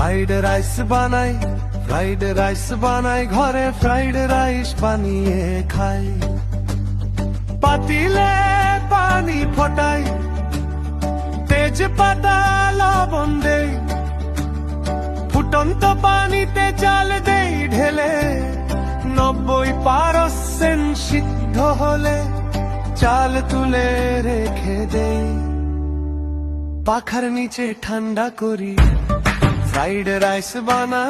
Fried rice বানাই, fried rice বানাই, ঘরে ফ্রাইড রাইস বানিয়ে খাই। পাতিলে পানি ফোটাই, তেজপাতা লবণ দেই, ফুটন্ত পানিতে চাল দেই ঢেলে, 90% সিদ্ধ হলে চাল তুলে রেখে দেই। পাখার নিচে ঠান্ডা করি, ফ্রাইড রাইস বানাই,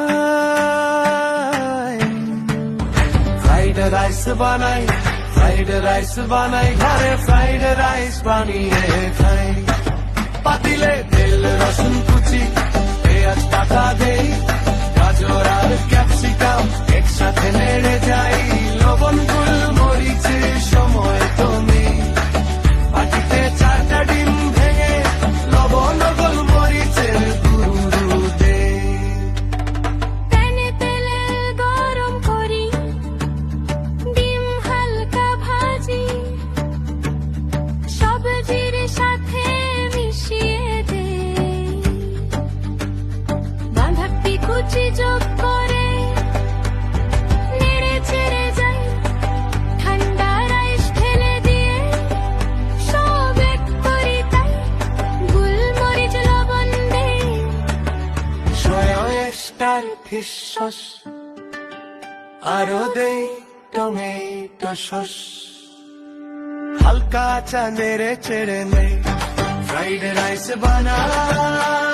ফ্রাইড রাইস বানাই, ফ্রাইড রাইস বানাই, ঘরে ফ্রাইড রাইস বানিয়ে খাই। পাতিলে তেল রসুন কুচি, পেঁয়াজ পাতা দেই, গাজর আর ক্যাপসিকাম একসাথে নেড়ে যাই। লবণ গোলমরিচের সময় তো নেই, বাটিতে 4টা ডিম ভেঙে লবণ গোলমরিচের গুঁড়ো দেই। প্যানে তেল গরম করি, ডিম হালকা ভাজি, সবজির সাথে মিশিয়ে দেই। বাঁধাকপি কুচি যোগ করে নেড়ে চেড়ে যাই। ঠান্ডা রাইস ঢেলে দিয়ে সব এক করি তাই। গোলমরিচ লবণ দেই। সয়াস্টার ফিশ সস আরো দেই টমেটো সস, হালকা চা নেড়ে চেড়ে নেই, ফ্রাইড রাইস বানাই।